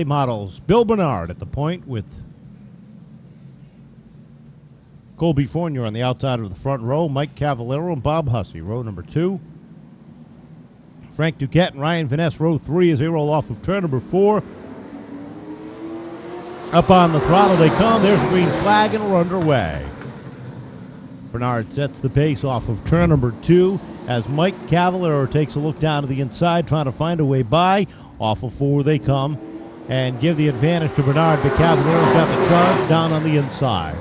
Late Models. Bill Bernard at the point with Colby Fournier on the outside of the front row. Mike Cavallero and Bob Hussey, row number 2. Frank Duquette and Ryan Vaness, row 3, as they roll off of turn number 4. Up on the throttle they come. There's the green flag, and we're underway. Bernard sets the pace off of turn number 2 as Mike Cavallero takes a look down to the inside, trying to find a way by. Off of 4 they come and give the advantage to Bernard, but Cavallero's got the charge down on the inside.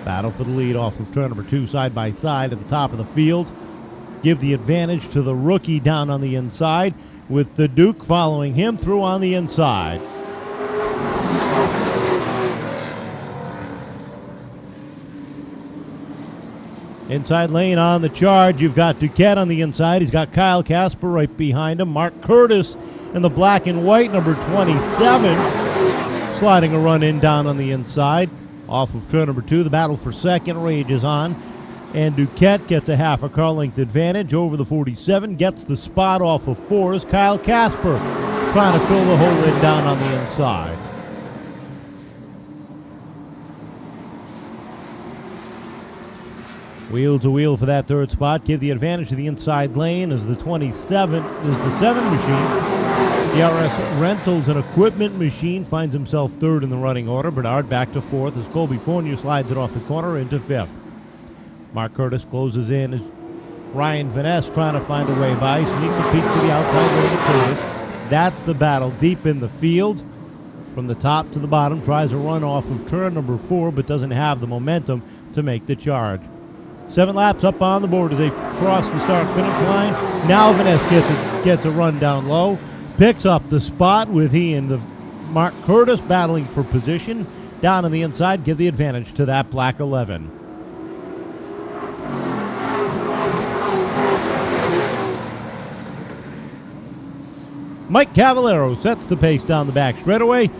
Battle for the lead off of turn number 2, side by side at the top of the field. Give the advantage to the rookie down on the inside, with the Duke following him through on the inside. Inside lane on the charge, you've got Duquette on the inside. He's got Kyle Casper right behind him. Mark Curtis in the black and white, number 27, sliding a run in down on the inside. Off of turn number 2, the battle for second rages on. And Duquette gets a half a car length advantage over the 47, gets the spot off of 4 as Kyle Casper trying to fill the hole in down on the inside. Wheel to wheel for that third spot. Give the advantage to the inside lane as the 27 is the 7 machine. The RS Rentals and Equipment machine finds himself third in the running order. Bernard back to 4th as Colby Fournier slides it off the corner into 5th. Mark Curtis closes in as Ryan Vaness trying to find a way by. Sneaks a peek to the outside lane of Curtis. That's the battle deep in the field. From the top to the bottom, tries a run off of turn number 4, but doesn't have the momentum to make the charge. 7 laps up on the board as they cross the start-finish line. Now Vaness gets a run down low. Picks up the spot with he and the Mark Curtis battling for position. Down on the inside, give the advantage to that black 11. Mike Cavallero sets the pace down the back straightaway.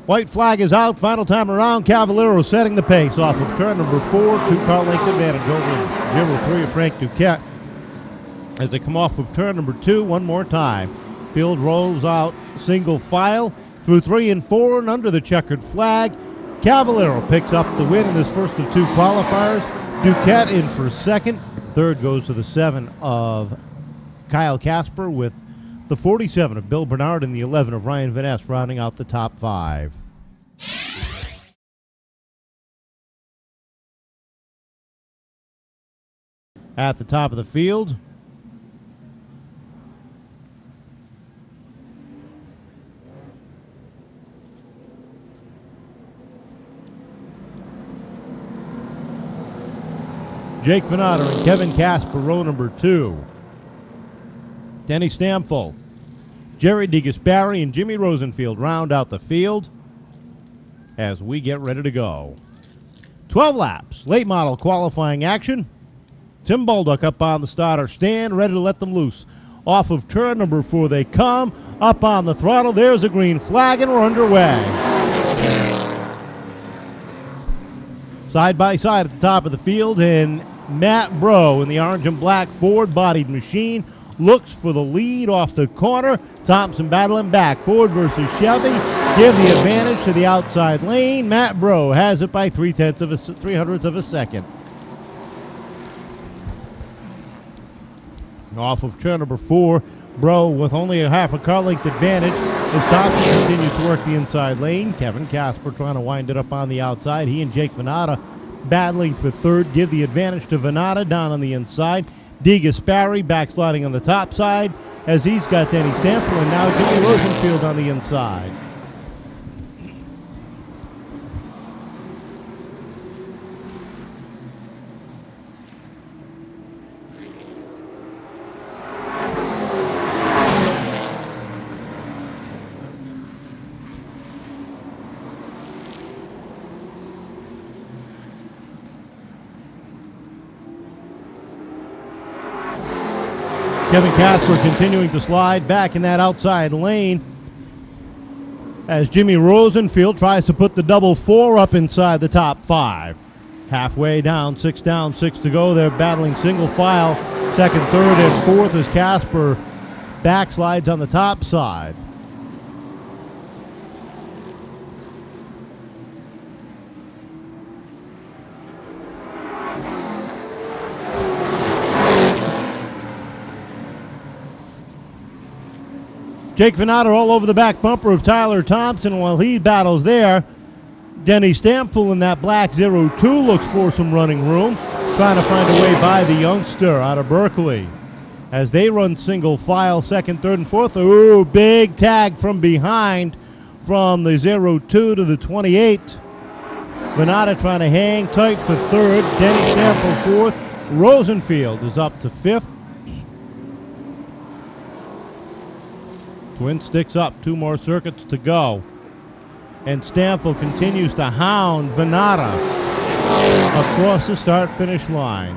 White flag is out. Final time around. Cavallero setting the pace off of turn number 4. 2-car length advantage over 0-3 of Frank Duquette as they come off of turn number 2 one more time. Field rolls out single file through 3 and 4 and under the checkered flag. Cavallero picks up the win in this first of 2 qualifiers. Duquette in for second. Third goes to the 7 of Kyle Casper, with the 47 of Bill Bernard and the 11 of Ryan Vaness rounding out the top 5. At the top of the field, Jake Venata and Kevin Casper, row number 2. Denny Stamfel, Jerry DeGasperi, and Jimmy Rosenfield round out the field as we get ready to go. 12 laps, late model qualifying action. Tim Baldock up on the starter stand, ready to let them loose. Off of turn number 4 they come, up on the throttle. There's a green flag, and we're underway. Side by side at the top of the field, and Matt Bro in the orange and black Ford-bodied machine looks for the lead off the corner. Thompson battling back. Ford versus Chevy. Give the advantage to the outside lane. Matt Bro has it by 0.03 of a second. Off of turn number 4, Bro with only a half a car length advantage as Thompson continues to work the inside lane. Kevin Casper trying to wind it up on the outside. He and Jake Venata battling for third. Give the advantage to Venata down on the inside. DeGasperi backsliding on the top side as he's got Denny Stamfel, and now Jimmy Rosenfield on the inside. Kevin Casper continuing to slide back in that outside lane as Jimmy Rosenfield tries to put the double four up inside the top 5. Halfway down, 6 to go. They're battling single file. Second, third, and fourth as Casper backslides on the top side. Jake Venata all over the back bumper of Tyler Thompson while he battles there. Denny Stampfel in that black 02 looks for some running room, trying to find a way by the youngster out of Berkeley. As they run single file, second, third, and fourth. Ooh, big tag from behind from the 02 to the 28. Venata trying to hang tight for third. Denny Stampfel fourth. Rosenfield is up to fifth. Twin sticks up, 2 more circuits to go. And Stampfel continues to hound Venata across the start-finish line.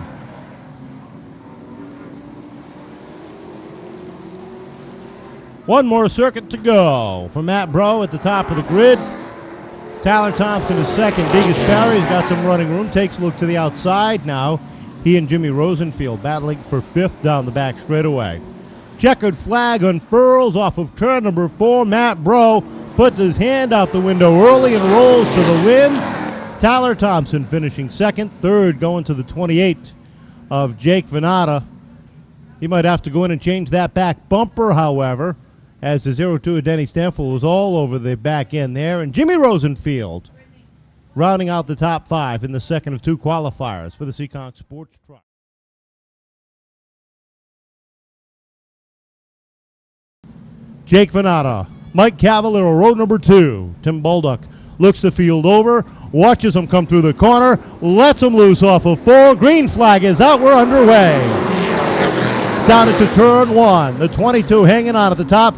One more circuit to go for Matt Bro at the top of the grid. Tyler Thompson is second. Degas Barry's got some running room. Takes a look to the outside now. He and Jimmy Rosenfield battling for fifth down the back straightaway. Checkered flag unfurls off of turn number 4. Matt Bro puts his hand out the window early and rolls to the win. Tyler Thompson finishing second. Third going to the 28 of Jake Venata. He might have to go in and change that back bumper, however, as the 02 of Denny Stampfel was all over the back end there. And Jimmy Rosenfield rounding out the top 5 in the second of 2 qualifiers for the Seekonk Sports Truck. Jake Venata, Mike Cavallero, road number 2. Tim Baldock looks the field over, watches him come through the corner, lets him loose off of 4. Green flag is out. We're underway. Down into turn 1. The 22 hanging on at the top.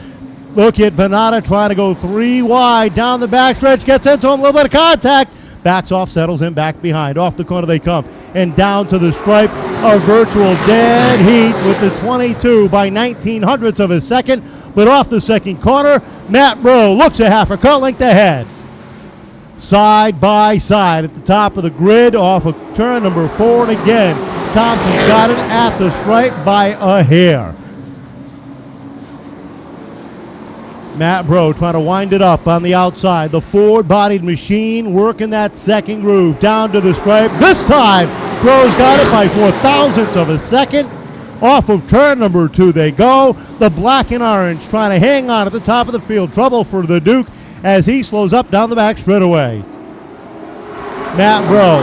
Look at Venata trying to go 3 wide down the backstretch. Gets into him, a little bit of contact. Backs off, settles in back behind. Off the corner they come. And down to the stripe. A virtual dead heat with the 22 by 1900ths of a second. But off the second corner, Matt Bro looks a half a car length ahead. Side by side at the top of the grid off of turn number 4. And again, Thompson's got it at the stripe by a hair. Matt Bro trying to wind it up on the outside. The Ford-bodied machine working that second groove down to the stripe. This time, Bro's got it by 4,000ths of a second. Off of turn number 2 they go. The black and orange trying to hang on at the top of the field. Trouble for the Duke as he slows up down the back straightaway. Matt Bro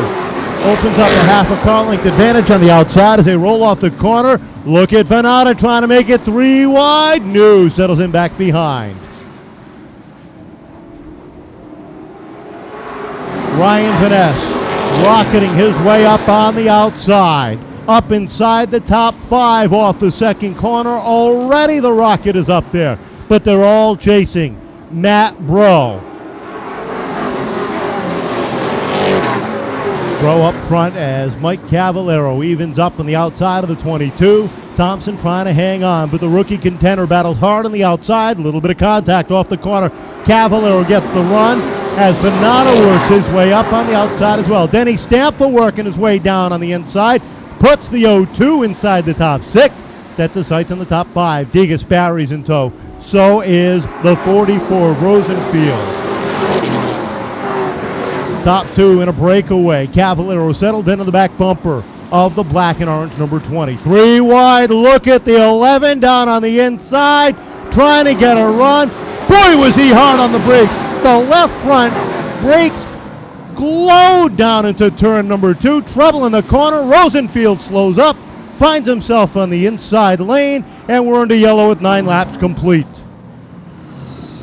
opens up a half a car length advantage on the outside as they roll off the corner. Look at Venata trying to make it 3 wide. No, settles in back behind. Ryan Vaness rocketing his way up on the outside. Up inside the top 5 off the second corner. Already the rocket is up there, but they're all chasing Matt Bro. Bro up front as Mike Cavallero evens up on the outside of the 22. Thompson trying to hang on, but the rookie contender battles hard on the outside. A little bit of contact off the corner. Cavallero gets the run as Venata works his way up on the outside as well. Denny Stampfel working his way down on the inside. Puts the 02 inside the top 6. Sets his sights on the top 5. Degas Barry's in tow. So is the 44 Rosenfield. Top 2 in a breakaway. Cavallero settled into the back bumper of the black and orange number 20. 3 wide. Look at the 11 down on the inside. Trying to get a run. Boy, was he hard on the brakes. The left front brakes glowed down into turn number 2. Trouble in the corner. Rosenfield slows up, finds himself on the inside lane, and we're into yellow with 9 laps complete.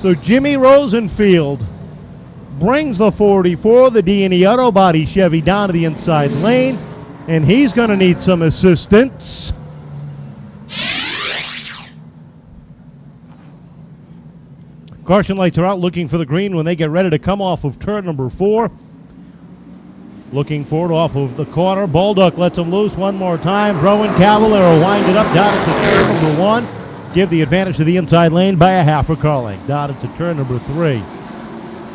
So Jimmy Rosenfield brings the 44, the D&E Auto Body Chevy, down to the inside lane, and he's going to need some assistance. Caution lights are out looking for the green when they get ready to come off of turn number 4. Looking forward off of the corner. Bolduc lets him loose one more time. Bro and Cavallero wind it up down into turn number 1. Give the advantage to the inside lane by a half a car length. Down into turn number 3.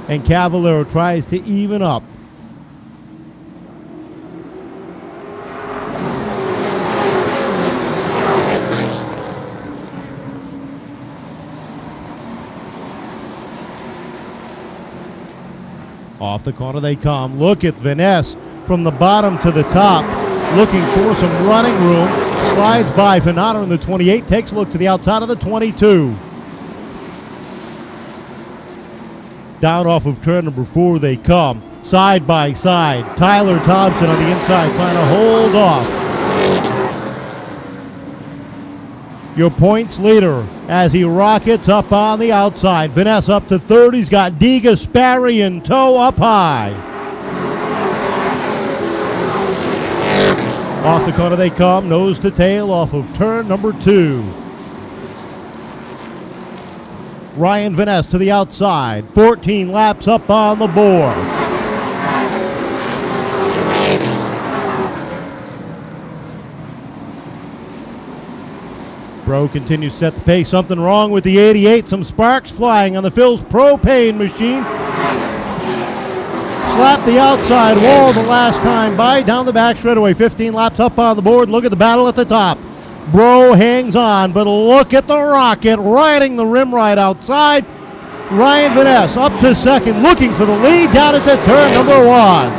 And Cavallero tries to even up. Off the corner they come. Look at Vaness from the bottom to the top, looking for some running room. Slides by Venata in the 28, takes a look to the outside of the 22. Down off of turn number 4 they come, side by side. Tyler Thompson on the inside trying to hold off. Your points leader as he rockets up on the outside. Vanessa up to third. He's got De Gasperi in tow up high. Off the corner they come, nose to tail off of turn number 2. Ryan Vaness to the outside. 14 laps up on the board. Bro continues to set the pace. Something wrong with the 88. Some sparks flying on the Phil's propane machine. Slapped the outside wall the last time by. Down the back straightaway. 15 laps up on the board. Look at the battle at the top. Bro hangs on, but look at the rocket riding the rim right outside. Ryan Vaness up to second, looking for the lead down into turn number 1.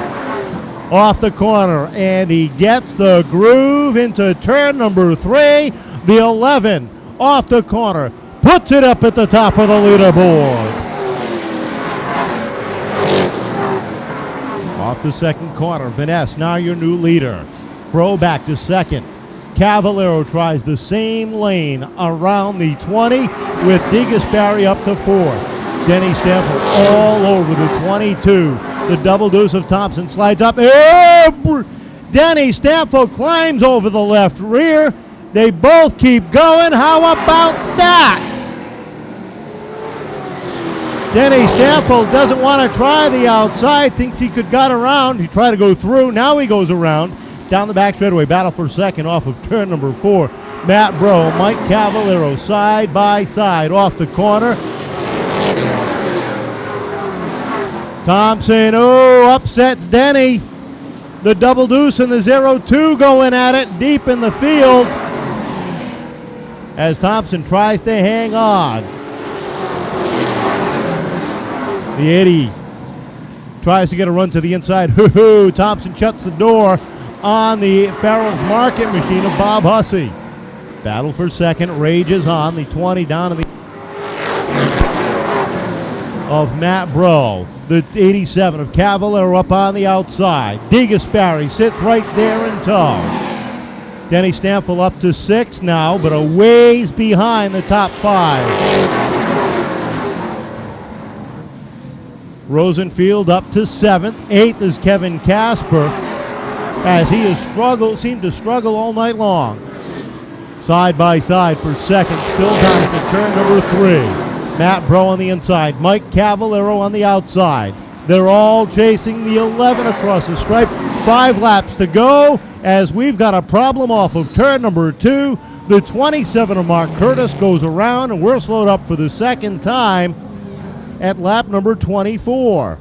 Off the corner, and he gets the groove into turn number 3. The 11 off the corner, puts it up at the top of the leaderboard. Off the second corner, Vaness, now your new leader. Bro back to second. Cavallero tries the same lane around the 20 with De Gasperi up to 4th. Denny Stamford all over the 22. The double deuce of Thompson slides up. Denny Stamford climbs over the left rear. They both keep going. How about that? Denny Stamford doesn't want to try the outside. Thinks he could get around. He tried to go through. Now he goes around. Down the back straightaway. Battle for second off of turn number 4. Matt Bro, Mike Cavallero side by side off the corner. Thompson, upsets Denny. The double deuce and the 0-2 going at it deep in the field as Thompson tries to hang on. The 80 tries to get a run to the inside. Thompson shuts the door on the Farrell's Market machine of Bob Hussey. Battle for second rages on. The 20 down to the of Matt Bro. The 87 of Cavallero up on the outside. De Gasperi sits right there in tow. Denny Stamford up to 6 now, but a ways behind the top 5. Rosenfield up to 7th. 8th is Kevin Casper, as he has seemed to struggle all night long. Side by side for second, still down at the turn number 3. Matt Bro on the inside, Mike Cavallero on the outside. They're all chasing the 11 across the stripe. 5 laps to go as we've got a problem off of turn number 2. The 27 of Mark Curtis goes around, and we're slowed up for the second time at lap number 24.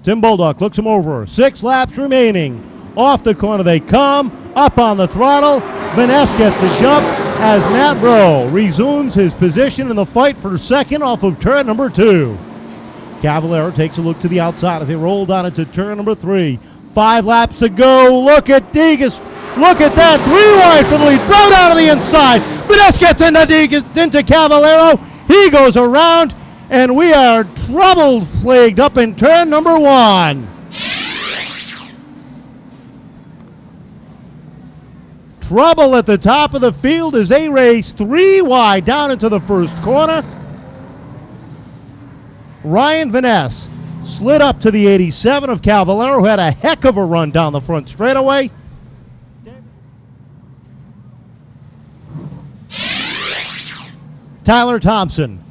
Tim Bolduc looks him over. 6 laps remaining. Off the corner they come. Up on the throttle. Vaness gets a jump as Matt Bro resumes his position in the fight for second off of turn number 2. Cavallero takes a look to the outside as they roll down into turn number 3. 5 laps to go. Look at Degas. Look at that. 3 wide from the lead. Bro down to the inside. Vaness gets into Cavallero. He goes around. And we are trouble-plagued up in turn number 1. Trouble at the top of the field as they race 3 wide down into the first corner. Ryan Vaness slid up to the 87 of Cavallero, who had a heck of a run down the front straightaway. Tyler Thompson,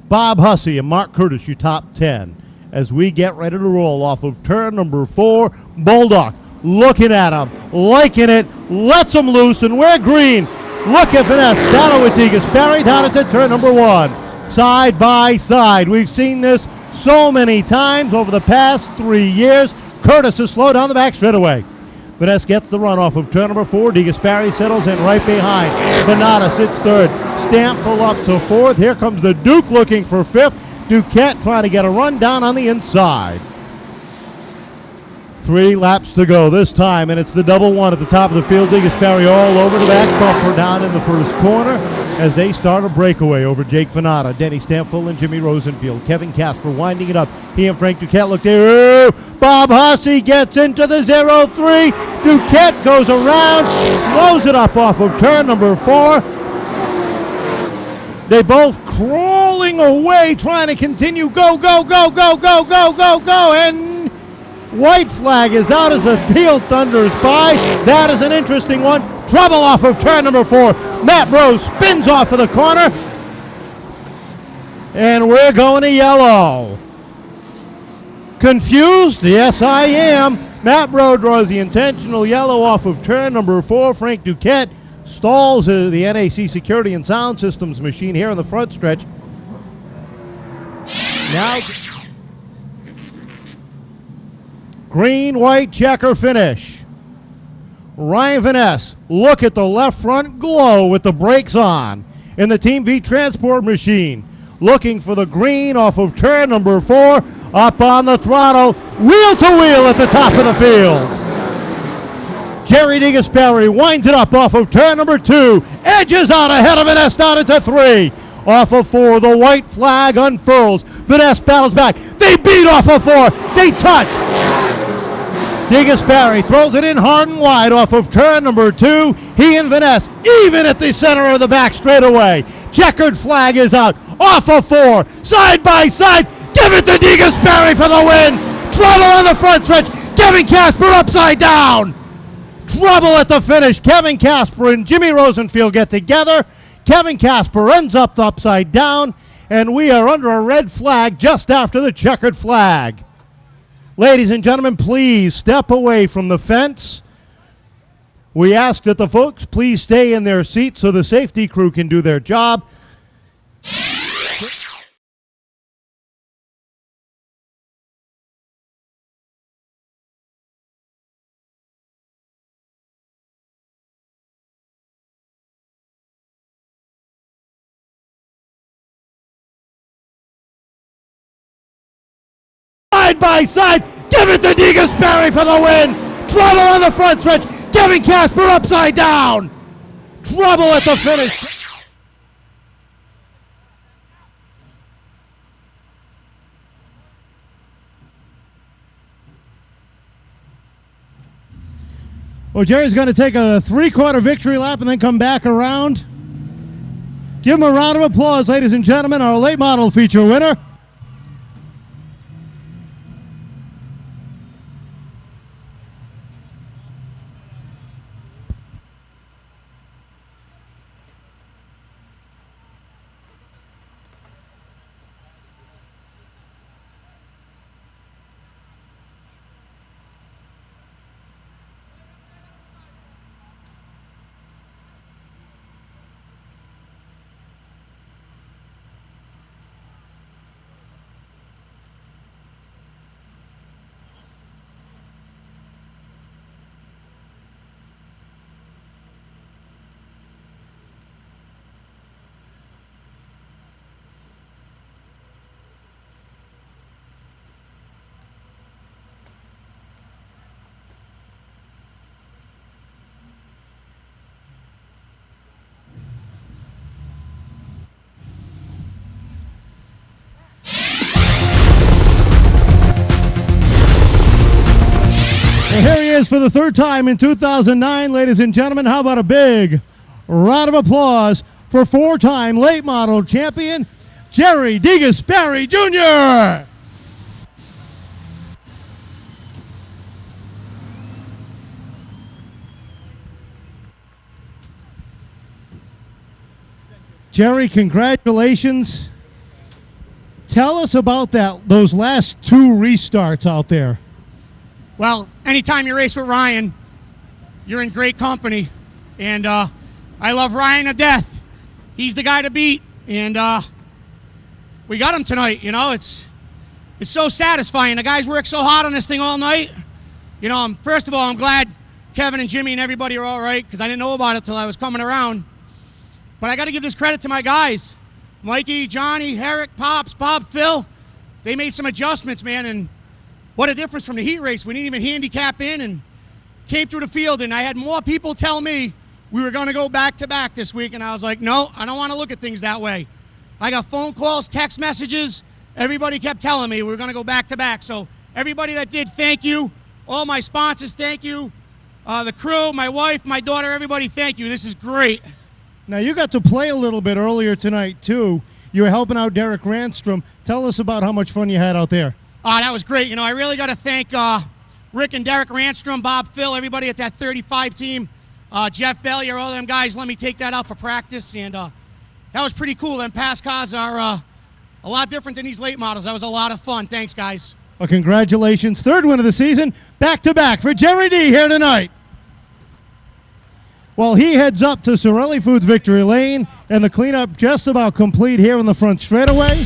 Bob Hussey, and Mark Curtis, your top 10. As we get ready to roll off of turn number 4, Bulldog looking at him, liking it, lets him loose, and we're green. Look at finesse, down with Degas, Barry down into turn number 1. Side by side. We've seen this so many times over the past 3 years. Curtis has slowed down the back straightaway. Vanessa gets the run off of turn number 4. DeGasperi settles in right behind. Venata sits third. Stampful up to 4th. Here comes the Duke looking for 5th. Duquette trying to get a run down on the inside. 3 laps to go this time, and it's the double one at the top of the field. DeGasperi all over the back bumper down in the first corner as they start a breakaway over Jake Venata, Denny Stampful, and Jimmy Rosenfield. Kevin Casper winding it up. He and Frank Duquette look there. Bob Hussey gets into the 0-3. Duquette goes around, slows it up off of turn number 4. They both crawling away, trying to continue. Go, go, go, go, go, go, go, go. And white flag is out as the field thunders by. That is an interesting one. Trouble off of turn number 4. Matt Rose spins off of the corner. And we're going to yellow. Confused? Yes, I am. Matt Bro draws the intentional yellow off of turn number 4. Frank Duquette stalls the NAC Security and Sound Systems machine here in the front stretch. Now, green, white, checker finish. Ryan Vaness, look at the left front glow with the brakes on in the Team V Transport machine. Looking for the green off of turn number 4. Up on the throttle, wheel to wheel at the top of the field. Jerry DeGasperi winds it up off of turn number 2. Edges out ahead of Vaness down into 3. Off of 4, the white flag unfurls. Vaness battles back. They beat off of 4. They touch. DeGasperi throws it in hard and wide off of turn number 2. He and Vaness even at the center of the back straightaway. Checkered flag is out. Off of 4. Side by side. Give it to DeGasperi for the win. Trouble on the front stretch. Kevin Casper upside down. Trouble at the finish. Kevin Casper and Jimmy Rosenfield get together. Kevin Casper ends up upside down, and we are under a red flag just after the checkered flag. Ladies and gentlemen, please step away from the fence. We ask that the folks please stay in their seats so the safety crew can do their job. Side by side, give it to DeGasperi for the win. Trouble on the front stretch. Kevin Casper upside down. Trouble at the finish. Well, Jerry's going to take a 3/4 victory lap and then come back around. Give him a round of applause, ladies and gentlemen, our late model feature winner. And here he is for the 3rd time in 2009, ladies and gentlemen. How about a big round of applause for 4-time late model champion, Jerry DeGasperi Jr. Jerry, congratulations. Tell us about those last 2 restarts out there. Well, anytime you race with Ryan, you're in great company. And I love Ryan to death. He's the guy to beat. And we got him tonight. You know, it's so satisfying. The guys worked so hard on this thing all night. You know, first of all, I'm glad Kevin and Jimmy and everybody are all right, because I didn't know about it till I was coming around. But I got to give this credit to my guys. Mikey, Johnny, Herrick, Pops, Bob, Phil. They made some adjustments, man, and what a difference from the heat race. We didn't even handicap in and came through the field, and I had more people tell me we were going to go back-to-back this week, and I was like, no, I don't want to look at things that way. I got phone calls, text messages. Everybody kept telling me we were going to go back-to-back. So everybody that did, thank you. All my sponsors, thank you. The crew, my wife, my daughter, everybody, thank you. This is great. Now, you got to play a little bit earlier tonight, too. You were helping out Derek Randstrom. Tell us about how much fun you had out there. That was great. You know, I really got to thank Rick and Derek Randstrom, Bob, Phil, everybody at that 35 team, Jeff Bellier, all them guys let me take that out for practice, and that was pretty cool. Them past cars are a lot different than these late models. That was a lot of fun. Thanks, guys. Well, congratulations. 3rd win of the season, back-to-back for Jerry D here tonight. Well, he heads up to Sorelli Foods Victory Lane, and the cleanup just about complete here in the front straightaway.